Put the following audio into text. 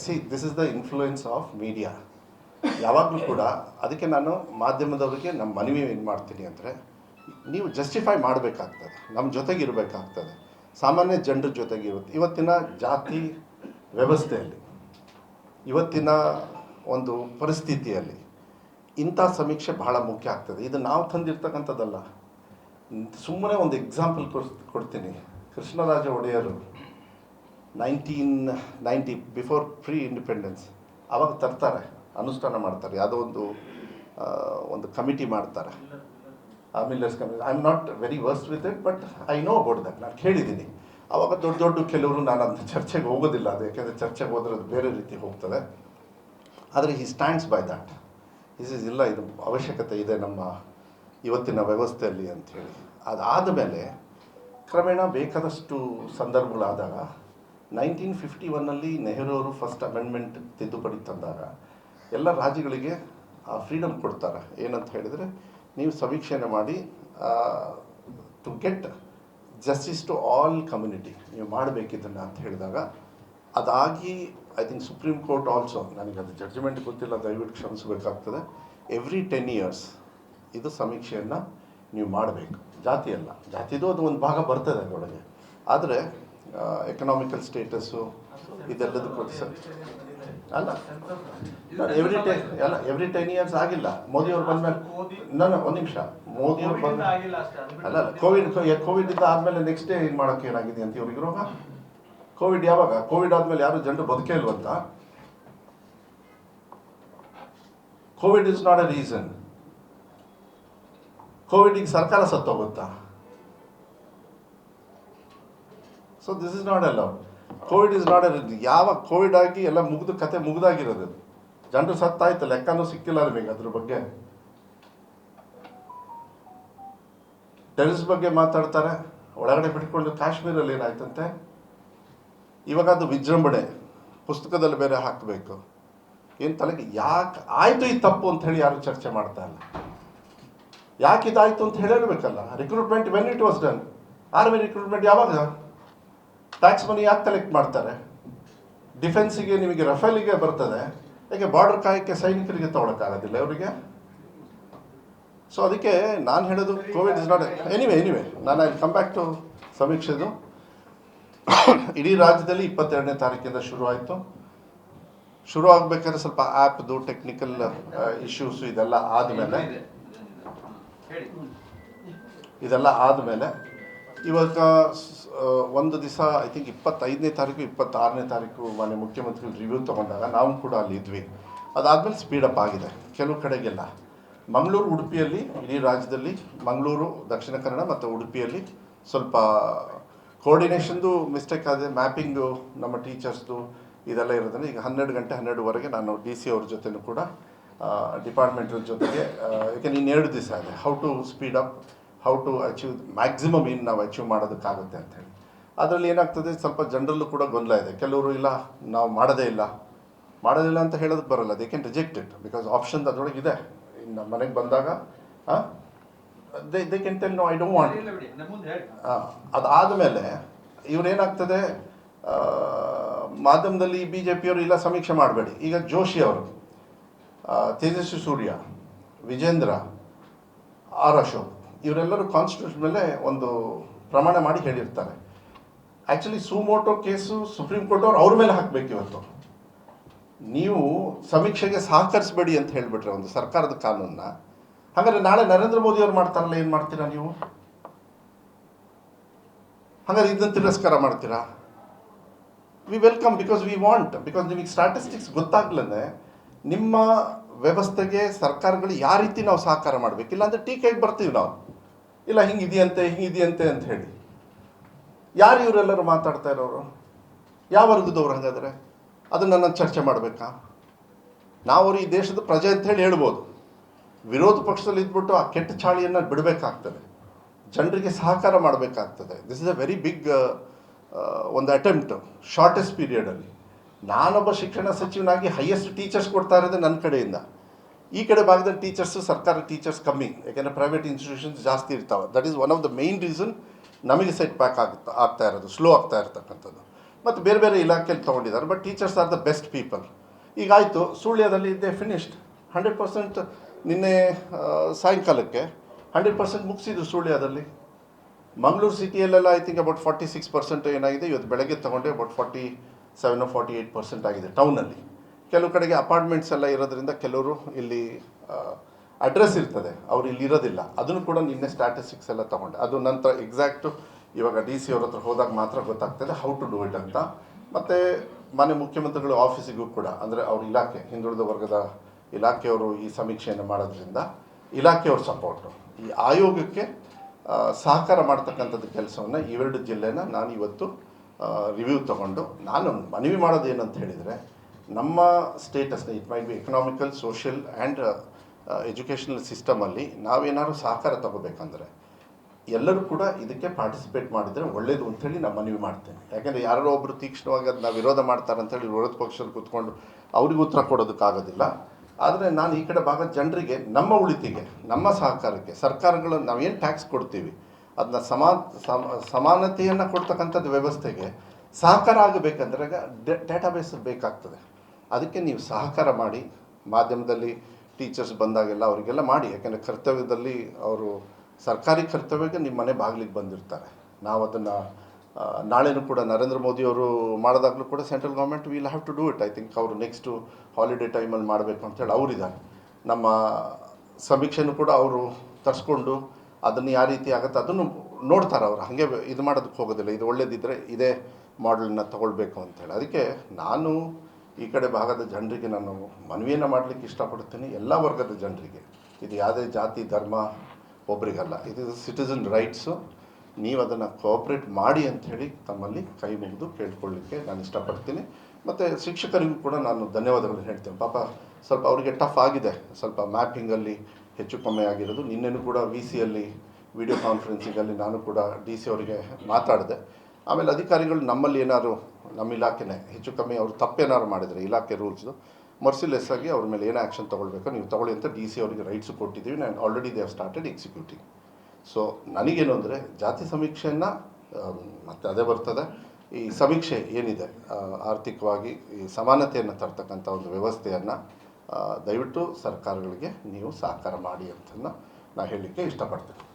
See this is the influence of media. ಯಾವಾಗಲೂ ಕೂಡ ಅದಕ್ಕೆ ನಾನು ಮಾಧ್ಯಮದವರಿಗೆ ನಮ್ಮ ಮನವಿ ಏನು ಮಾಡ್ತೀನಿ ಅಂದರೆ, ನೀವು ಜಸ್ಟಿಫೈ ಮಾಡಬೇಕಾಗ್ತದೆ, ನಮ್ಮ ಜೊತೆಗೆ ಇರಬೇಕಾಗ್ತದೆ, ಸಾಮಾನ್ಯ ಜನರ ಜೊತೆಗೆ ಇರುತ್ತೆ. ಇವತ್ತಿನ ಜಾತಿ ವ್ಯವಸ್ಥೆಯಲ್ಲಿ, ಇವತ್ತಿನ ಒಂದು ಪರಿಸ್ಥಿತಿಯಲ್ಲಿ ಇಂಥ ಸಮೀಕ್ಷೆ ಬಹಳ ಮುಖ್ಯ ಆಗ್ತದೆ. ಇದು ನಾವು ತಂದಿರ್ತಕ್ಕಂಥದ್ದಲ್ಲ. ಸುಮ್ಮನೆ ಒಂದು ಎಕ್ಸಾಂಪಲ್ ಕೊಡ್ತೀನಿ. ಕೃಷ್ಣರಾಜ ಒಡೆಯರು 1990 ಬಿಫೋರ್ ಪ್ರೀ ಇಂಡಿಪೆಂಡೆನ್ಸ್ ಆವಾಗ ತರ್ತಾರೆ, ಅನುಷ್ಠಾನ ಮಾಡ್ತಾರೆ. ಯಾವುದೋ ಒಂದು ಕಮಿಟಿ ಮಾಡ್ತಾರೆ, Miller's committee. I am not very worst with it, but I know about that. ನಾನು ಕೇಳಿದ್ದೀನಿ. ಆವಾಗ ದೊಡ್ಡ ದೊಡ್ಡ ಕೆಲವರು, ನಾನು ಅಂತ ಚರ್ಚೆಗೆ ಹೋಗೋದಿಲ್ಲ ಅದು, ಯಾಕೆಂದರೆ ಚರ್ಚೆಗೆ ಹೋದರೆ ಅದು ಬೇರೆ ರೀತಿ ಹೋಗ್ತದೆ. ಆದರೆ ಹಿ ಸ್ಟ್ಯಾಂಡ್ಸ್ ಬೈ ದ್ಯಾಟ್. ಇಲ್ಲ, ಇದು ಅವಶ್ಯಕತೆ ಇದೆ ನಮ್ಮ ಇವತ್ತಿನ ವ್ಯವಸ್ಥೆಯಲ್ಲಿ ಅಂಥೇಳಿ. ಅದಾದ ಮೇಲೆ ಕ್ರಮೇಣ ಬೇಕಾದಷ್ಟು ಸಂದರ್ಭಗಳಾದಾಗ 1951 ನೆಹರು ಅವರು ಫಸ್ಟ್ ಅಮೆಂಡ್ಮೆಂಟ್ ತಿದ್ದುಪಡಿ ತಂದಾಗ ಎಲ್ಲ ರಾಜ್ಯಗಳಿಗೆ ಆ ಫ್ರೀಡಮ್ ಕೊಡ್ತಾರೆ. ಏನಂತ ಹೇಳಿದರೆ, ನೀವು ಸಮೀಕ್ಷೆನ ಮಾಡಿ to get justice to all community ನೀವು ಮಾಡಬೇಕಿದ್ದನ್ನು ಅಂತ ಹೇಳಿದಾಗ, ಅದಾಗಿ I think supreme court also, ನನಗೆ ಅದು ಜಡ್ಜ್ಮೆಂಟ್ ಗೊತ್ತಿಲ್ಲ, ದಯವಿಟ್ಟು ಕ್ಷಮಿಸಬೇಕಾಗ್ತದೆ, ಎವ್ರಿ 10 years ಇದು ಸಮೀಕ್ಷೆಯನ್ನು ನೀವು ಮಾಡಬೇಕು. ಜಾತಿ ಅಲ್ಲ, ಜಾತಿದು ಅದು ಒಂದು ಭಾಗ ಬರ್ತದೆ ಅದರೊಳಗೆ. ಆದರೆ ಎಕನಾಮಿಕಲ್ ಸ್ಟೇಟಸ್ಸು ಇದೆಲ್ಲದಕ್ಕೂ ಅಲ್ಲ, ಎವ್ರಿ 10 years ಆಗಿಲ್ಲ. ಮೋದಿಯವ್ರು ಬಂದಮೇಲೆ ಒಂದು ನಿಮಿಷ, ಮೋದಿಯವ್ರು ಬಂದ ಅಲ್ಲ, ಕೋವಿಡ್ ಆದಮೇಲೆ ನೆಕ್ಸ್ಟ್ ಡೇ ಏನು ಮಾಡೋಕ್ಕೆ ಏನಾಗಿದೆ ಅಂತ ಇವ್ರಿಗೆ ರೋಗ. ಕೋವಿಡ್ ಯಾವಾಗ? ಕೋವಿಡ್ ಆದಮೇಲೆ ಯಾರು ಜನರು ಬದುಕೇ ಇಲ್ವಂತ. Covid is not a reason. ಕೋವಿಡಿಗೆ ಸರ್ಕಾರ ಸತ್ತೋಗುತ್ತಾ? So this is not allowed. Covid is not a reason. ಯಾವಾಗ ಕೋವಿಡ್ ಆಗಿ ಎಲ್ಲ ಕತೆ ಮುಗಿದಾಗಿರೋದು, ಜನರು ಸತ್ತಾಯ್ತು, ಲೆಕ್ಕನೂ ಸಿಕ್ಕಿಲ್ಲ ನಿಮಗೆ ಅದ್ರ ಬಗ್ಗೆ. ಟೆರರಿಸ್ಟ್ ಬಗ್ಗೆ ಮಾತಾಡ್ತಾರೆ, ಒಳಗಡೆ ಬಿಟ್ಕೊಂಡು ಕಾಶ್ಮೀರಲ್ಲಿ ಏನಾಯ್ತಂತೆ. ಇವಾಗ ಅದು ವಿಜೃಂಭಣೆ, ಪುಸ್ತಕದಲ್ಲಿ ಬೇರೆ ಹಾಕಬೇಕು. ಏನು ತಲೆಗೆ ಯಾಕೆ ಆಯಿತು ಈ ತಪ್ಪು ಅಂತ ಹೇಳಿ ಯಾರು ಚರ್ಚೆ ಮಾಡ್ತಾ ಇಲ್ಲ. ಯಾಕೆ ಇದಾಯಿತು ಅಂತ ಹೇಳಿರ್ಬೇಕಲ್ಲ. Recruitment when it was done. Army recruitment ಯಾವಾಗ? ಟ್ಯಾಕ್ಸ್ ಮನಿ ಯಾಕೆ ಕಲೆಕ್ಟ್ ಮಾಡ್ತಾರೆ? ಡಿಫೆನ್ಸಿಗೆ ನಿಮಗೆ ರಫೇಲಿಗೆ ಬರ್ತದೆ, ಯಾಕೆ ಬಾರ್ಡರ್ ಕಾಯಕ್ಕೆ ಸೈನಿಕರಿಗೆ ತೊಗೊಳಕ್ಕಾಗೋದಿಲ್ಲ ಅವರಿಗೆ? ಸೊ ಅದಕ್ಕೆ ನಾನು ಹೇಳೋದು, ಕೋವಿಡ್ ಇಸ್ ನಾಟ್ ಎನಿವೆ ನಾನು ಐ ಕಮ್ ಬ್ಯಾಕ್ ಟು ಸಮೀಕ್ಷೆದು. ಇಡೀ ರಾಜ್ಯದಲ್ಲಿ 22ನೇ ತಾರೀಕಿಂದ ಶುರು ಆಯಿತು. ಶುರು ಆಗಬೇಕಾದ್ರೆ ಸ್ವಲ್ಪ ಆ್ಯಪ್ದು ಟೆಕ್ನಿಕಲ್ ಇಶ್ಯೂಸು ಇದೆಲ್ಲ ಆದಮೇಲೆ ಇವಾಗ ಒಂದು ದಿವಸ ಐ ಥಿಂಕ್ 25ನೇ ತಾರೀಕು 26ನೇ ತಾರೀಕು ಮಾನ್ಯ ಮುಖ್ಯಮಂತ್ರಿಗಳು ರಿವ್ಯೂ ತೊಗೊಂಡಾಗ ನಾವು ಕೂಡ ಅಲ್ಲಿ ಇದ್ವಿ. ಅದಾದಮೇಲೆ ಸ್ಪೀಡಪ್ ಆಗಿದೆ ಕೆಲವು ಕಡೆಗೆಲ್ಲ. ಮಂಗಳೂರು, ಉಡುಪಿಯಲ್ಲಿ, ಇಡೀ ರಾಜ್ಯದಲ್ಲಿ ಮಂಗಳೂರು, ದಕ್ಷಿಣ ಕನ್ನಡ ಮತ್ತು ಉಡುಪಿಯಲ್ಲಿ ಸ್ವಲ್ಪ ಕೋಆರ್ಡಿನೇಷನ್ದು ಮಿಸ್ಟೇಕ್ ಆಗಿದೆ. ಮ್ಯಾಪಿಂಗು ನಮ್ಮ ಟೀಚರ್ಸ್ದು ಇದೆಲ್ಲ ಇರೋದನ್ನು ಈಗ 12 ಗಂಟೆ 12ವರೆಗೆ ನಾನು DC ಅವ್ರ ಜೊತೆನೂ ಕೂಡ ಡಿಪಾರ್ಟ್ಮೆಂಟ್ರ ಜೊತೆಗೆ, ಯಾಕೆಂದ್ರೆ 2 ದಿವಸ ಇದೆ, how to speed up, how to achieve maximum ಏನು ನಾವು ಅಚೀವ್ ಮಾಡೋದಕ್ಕಾಗುತ್ತೆ ಅಂಥೇಳಿ. ಅದರಲ್ಲಿ ಏನಾಗ್ತದೆ, ಸ್ವಲ್ಪ ಜನರಲ್ಲೂ ಕೂಡ ಗೊಂದಲ ಇದೆ. ಕೆಲವರು ಇಲ್ಲ, ನಾವು ಮಾಡೋದೇ ಇಲ್ಲ ಅಂತ ಹೇಳೋದಕ್ಕೆ ಬರಲ್ಲ. They can reject it because option ಅದರೊಳಗೆ ಇದೆ. ಇನ್ನು ಮನೆಗೆ ಬಂದಾಗ they can tell no, I don't want. ಅದಾದಮೇಲೆ ಇವ್ರೇನಾಗ್ತದೆ, ಮಾಧ್ಯಮದಲ್ಲಿ BJPಯವರು ಇಲ್ಲ ಸಮೀಕ್ಷೆ ಮಾಡಬೇಡಿ. ಈಗ ಜೋಶಿ ಅವರು, ತೇಜಸ್ವಿ ಸೂರ್ಯ, ವಿಜೇಂದ್ರ, ಅಶೋಕ್ ಇವರೆಲ್ಲರೂ ಕಾನ್ಸ್ಟಿಟ್ಯೂಷನ್ ಮೇಲೆ ಒಂದು ಪ್ರಮಾಣ ಮಾಡಿ ಹೇಳಿರ್ತಾರೆ. Actually suo motu case supreme court ಅವ್ರ ಮೇಲೆ ಹಾಕಬೇಕು. ಇವತ್ತು ನೀವು ಸಮೀಕ್ಷೆಗೆ ಸಹಕರಿಸಬೇಡಿ ಅಂತ ಹೇಳಿಬಿಟ್ರೆ ಒಂದು ಸರ್ಕಾರದ ಕಾನೂನನ್ನ, ಹಾಗಾದರೆ ನಾಳೆ ನರೇಂದ್ರ ಮೋದಿ ಅವ್ರು ಮಾಡ್ತಾರಲ್ಲ, ಏನು ಮಾಡ್ತೀರಾ ನೀವು? ಹಾಗಾದ್ರೆ ಇದನ್ನು ತಿರಸ್ಕಾರ ಮಾಡ್ತೀರಾ? V welcome, because we want, because ನಿಮಗೆ ಸ್ಟ್ಯಾಟಿಸ್ಟಿಕ್ಸ್ ಗೊತ್ತಾಗ್ಲಂದ್ರೆ ನಿಮ್ಮ ವ್ಯವಸ್ಥೆಗೆ ಸರ್ಕಾರಗಳು ಯಾವ ರೀತಿ ನಾವು ಸಹಕಾರ ಮಾಡಬೇಕು. ಇಲ್ಲಾಂದರೆ ಟೀಕೆಗೆ ಬರ್ತೀವಿ ನಾವು, ಇಲ್ಲ ಹಿಂಗಿದೆಯಂತೆ ಅಂತ ಹೇಳಿ. ಯಾರು ಇವರೆಲ್ಲರೂ ಮಾತಾಡ್ತಾ ಇರೋರು? ಯಾವ ವರ್ಗದವ್ರು? ಹಾಗಾದರೆ ಅದನ್ನು ನಾನು ಚರ್ಚೆ ಮಾಡಬೇಕಾ? ನಾವು ಈ ದೇಶದ ಪ್ರಜೆ ಅಂತ ಹೇಳಿ ಹೇಳ್ಬೋದು. ವಿರೋಧ ಪಕ್ಷದಲ್ಲಿ ಇದ್ಬಿಟ್ಟು ಆ ಕೆಟ್ಟ ಚಾಳಿಯನ್ನು ಬಿಡಬೇಕಾಗ್ತದೆ, ಜನರಿಗೆ ಸಹಕಾರ ಮಾಡಬೇಕಾಗ್ತದೆ. This is a very big ಒಂದು ಅಟೆಂಪ್ಟ್ ಶಾರ್ಟೆಸ್ಟ್ ಪೀರಿಯಡಲ್ಲಿ. ನಾನೊಬ್ಬ ಶಿಕ್ಷಣ ಸಚಿವನಾಗಿ ಹೈಯೆಸ್ಟ್ ಟೀಚರ್ಸ್ ಕೊಡ್ತಾ ಇರೋದು ನನ್ನ ಕಡೆಯಿಂದ. ಈ ಕಡೆ ಭಾಗದಲ್ಲಿ ಟೀಚರ್ಸು, ಸರ್ಕಾರಿ ಟೀಚರ್ಸ್ ಕಮ್ಮಿ, ಯಾಕೆಂದರೆ ಪ್ರೈವೇಟ್ ಇನ್ಸ್ಟಿಟ್ಯೂಷನ್ಸ್ ಜಾಸ್ತಿ ಇರ್ತಾವೆ. That is one of the main reason ನಮಗೆ ಸೆಟ್ ಬ್ಯಾಕ್ ಆಗ್ತಾ ಇರೋದು, ಸ್ಲೋ ಆಗ್ತಾ ಇರ್ತಕ್ಕಂಥದ್ದು. ಮತ್ತು ಬೇರೆ ಬೇರೆ ಇಲಾಖೆಯಲ್ಲಿ ತೊಗೊಂಡಿದ್ದಾರೆ. But teachers are the best people. ಈಗಾಯಿತು, ಸುಳ್ಯದಲ್ಲಿ ದೇ ಫಿನಿಶ್ಡ್ 100%. ನಿನ್ನೆ ಸಾಯಂಕಾಲಕ್ಕೆ 100% ಮುಗಿಸಿದ್ರು ಸುಳ್ಯದಲ್ಲಿ. ಮಂಗಳೂರು ಸಿಟಿಯಲ್ಲೆಲ್ಲ ಐ ಥಿಂಕ್ ಅಬೌಟ್ 46% ಏನಾಗಿದೆ. ಇವತ್ತು ಬೆಳಗ್ಗೆ ತೊಗೊಂಡೆ ಅಬೌಟ್ 47-48% ಆಗಿದೆ ಟೌನಲ್ಲಿ. ಕೆಲವು ಕಡೆಗೆ ಅಪಾರ್ಟ್ಮೆಂಟ್ಸ್ ಎಲ್ಲ ಇರೋದ್ರಿಂದ ಕೆಲವರು ಇಲ್ಲಿ ಅಡ್ರೆಸ್ ಇರ್ತದೆ, ಅವ್ರು ಇಲ್ಲಿ ಇರೋದಿಲ್ಲ. ಅದನ್ನು ಕೂಡ ನಿನ್ನೆ ಸ್ಟ್ಯಾಟಿಸ್ಟಿಕ್ಸ್ ಎಲ್ಲ ತೊಗೊಂಡೆ. ಅದು ನಂತರ ಎಕ್ಸಾಕ್ಟು ಇವಾಗ DC ಅವ್ರ ಹತ್ರ ಹೋದಾಗ ಮಾತ್ರ ಗೊತ್ತಾಗ್ತದೆ ಹೌ ಟು ಡೂ ಇಟ್ ಅಂತ. ಮತ್ತು ಮಾನ್ಯ ಮುಖ್ಯಮಂತ್ರಿಗಳು ಆಫೀಸಿಗೂ ಕೂಡ, ಅಂದರೆ ಅವ್ರ ಇಲಾಖೆ, ಹಿಂದುಳಿದ ವರ್ಗದ ಇಲಾಖೆಯವರು ಈ ಸಮೀಕ್ಷೆಯನ್ನು ಮಾಡೋದ್ರಿಂದ ಇಲಾಖೆಯವ್ರ ಸಪೋರ್ಟು, ಈ ಆಯೋಗಕ್ಕೆ ಸಹಕಾರ ಮಾಡ್ತಕ್ಕಂಥದ್ದು ಕೆಲಸವನ್ನು ಇವೆರಡು ಜಿಲ್ಲೆನ ನಾನು ಇವತ್ತು ರಿವ್ಯೂ ತೊಗೊಂಡು ನಾನು ಮನವಿ ಮಾಡೋದು ಏನಂತ ಹೇಳಿದರೆ, ನಮ್ಮ ಸ್ಟೇಟಸ್ನ it might be economical, social and educational ಸಿಸ್ಟಮಲ್ಲಿ ನಾವೇನಾದ್ರು ಸಹಕಾರ ತಗೋಬೇಕಂದ್ರೆ ಎಲ್ಲರೂ ಕೂಡ ಇದಕ್ಕೆ ಪಾರ್ಟಿಸಿಪೇಟ್ ಮಾಡಿದರೆ ಒಳ್ಳೆಯದು ಅಂಥೇಳಿ ನಾನು ಮನವಿ ಮಾಡ್ತೇನೆ. ಯಾಕೆಂದರೆ ಯಾರೋ ಒಬ್ಬರು ತೀಕ್ಷ್ಣವಾಗಿ ಅದು ನಾವು ವಿರೋಧ ಮಾಡ್ತಾರೆ ಅಂಥೇಳಿ ವಿರೋಧ ಪಕ್ಷದಲ್ಲಿ ಕೂತ್ಕೊಂಡು ಅವ್ರಿಗೆ ಉತ್ತರ ಕೊಡೋದಕ್ಕಾಗೋದಿಲ್ಲ. ಆದರೆ ನಾನು ಈ ಕಡೆ ಭಾಗದ ಜನರಿಗೆ ನಮ್ಮ ಉಳಿತಿಗೆ, ನಮ್ಮ ಸಹಕಾರಕ್ಕೆ ಸರ್ಕಾರಗಳು ನಾವೇನು ಟ್ಯಾಕ್ಸ್ ಕೊಡ್ತೀವಿ ಅದನ್ನ ಸಮಾನತೆಯನ್ನು ಕೊಡ್ತಕ್ಕಂಥದ್ದು ವ್ಯವಸ್ಥೆಗೆ ಸಹಕಾರ ಆಗಬೇಕಂದ್ರೆ ಡೇಟಾಬೇಸ್ ಬೇಕಾಗ್ತದೆ. ಅದಕ್ಕೆ ನೀವು ಸಹಕಾರ ಮಾಡಿ, ಮಾಧ್ಯಮದಲ್ಲಿ ಟೀಚರ್ಸ್ ಬಂದಾಗೆಲ್ಲ ಅವರಿಗೆಲ್ಲ ಮಾಡಿ. ಯಾಕೆಂದರೆ ಕರ್ತವ್ಯದಲ್ಲಿ ಅವರು ಸರ್ಕಾರಿ ಕರ್ತವ್ಯಕ್ಕೆ ನಿಮ್ಮ ಮನೆ ಬಾಗಿಲಿಗೆ ಬಂದಿರ್ತಾರೆ. ನಾವು ಅದನ್ನು ನಾಳೆನೂ ಕೂಡ ನರೇಂದ್ರ ಮೋದಿಯವರು ಮಾಡಿದಾಗಲೂ ಕೂಡ central government will have to do it. I think ಅವರು ನೆಕ್ಸ್ಟು ಹಾಲಿಡೇ ಟೈಮಲ್ಲಿ ಮಾಡಬೇಕು ಅಂತೇಳಿ ಅವರಿದ್ದಾರೆ. ನಮ್ಮ ಸಮೀಕ್ಷೆನೂ ಕೂಡ ಅವರು ತರಿಸ್ಕೊಂಡು ಅದನ್ನು ಯಾವ ರೀತಿ ಆಗುತ್ತೆ ಅದನ್ನು ನೋಡ್ತಾರೆ. ಅವರು ಹಾಗೆ ಇದು ಮಾಡೋದಕ್ಕೆ ಹೋಗೋದಿಲ್ಲ. ಇದು ಒಳ್ಳೇದಿದ್ದರೆ ಇದೇ ಮಾಡಲನ್ನ ತೊಗೊಳ್ಬೇಕು ಅಂತೇಳಿ. ಅದಕ್ಕೆ ನಾನು ಈ ಕಡೆ ಭಾಗದ ಜನರಿಗೆ ನಾನು ಮನವಿಯನ್ನು ಮಾಡಲಿಕ್ಕೆ ಇಷ್ಟಪಡ್ತೀನಿ, ಎಲ್ಲ ವರ್ಗದ ಜನರಿಗೆ. ಇದು ಯಾವುದೇ ಜಾತಿ ಧರ್ಮ ಒಬ್ರಿಗಲ್ಲ, ಇದು ಸಿಟಿಸನ್ ರೈಟ್ಸು. ನೀವು ಅದನ್ನು ಕೋಆಪ್ರೇಟ್ ಮಾಡಿ ಅಂಥೇಳಿ ತಮ್ಮಲ್ಲಿ ಕೈ ಮುಗಿದು ಕೇಳ್ಕೊಳ್ಳಿಕ್ಕೆ ನಾನು ಇಷ್ಟಪಡ್ತೀನಿ. ಮತ್ತು ಶಿಕ್ಷಕರಿಗೂ ಕೂಡ ನಾನು ಧನ್ಯವಾದಗಳು ಹೇಳ್ತೇನೆ. ಪಾಪ ಸ್ವಲ್ಪ ಅವರಿಗೆ ಟಫ್ ಆಗಿದೆ, ಸ್ವಲ್ಪ ಮ್ಯಾಪಿಂಗಲ್ಲಿ ಹೆಚ್ಚು ಕಮ್ಮಿ ಆಗಿರೋದು. ನಿನ್ನೆನೂ ಕೂಡ VCಯಲ್ಲಿ ವಿಡಿಯೋ ಕಾನ್ಫರೆನ್ಸಿಂಗಲ್ಲಿ ನಾನು ಕೂಡ DC ಅವರಿಗೆ ಮಾತಾಡಿದೆ. ಆಮೇಲೆ ಅಧಿಕಾರಿಗಳು ನಮ್ಮಲ್ಲಿ ಏನಾದ್ರು ನಮ್ಮ ಇಲಾಖೆನೇ ಹೆಚ್ಚು ಕಮ್ಮಿ ಅವರು ತಪ್ಪೇನಾದ್ರು ಮಾಡಿದರೆ ಇಲಾಖೆ ರೂಲ್ಸ್ದು ಮರ್ಸಿಲೆಸ್ ಆಗಿ ಅವ್ರ ಮೇಲೆ ಏನು ಆ್ಯಕ್ಷನ್ ತೊಗೊಳ್ಬೇಕು ನೀವು ತೊಗೊಳ್ಳಿ ಅಂತ DC ಅವರಿಗೆ ರೈಟ್ಸು ಕೊಟ್ಟಿದ್ದೀವಿ. ನಾನು already they have started executing. So ನನಗೇನು ಅಂದರೆ ಜಾತಿ ಸಮೀಕ್ಷೆಯನ್ನು ಮತ್ತು ಅದೇ ಬರ್ತದೆ, ಈ ಸಮೀಕ್ಷೆ ಏನಿದೆ ಆರ್ಥಿಕವಾಗಿ ಈ ಸಮಾನತೆಯನ್ನು ತರ್ತಕ್ಕಂಥ ಒಂದು ವ್ಯವಸ್ಥೆಯನ್ನು ದಯವಿಟ್ಟು ಸರ್ಕಾರಗಳಿಗೆ ನೀವು ಸಹಕಾರ ಮಾಡಿ ಅಂತ ನಾನು ಹೇಳಲಿಕ್ಕೆ ಇಷ್ಟಪಡ್ತೇನೆ.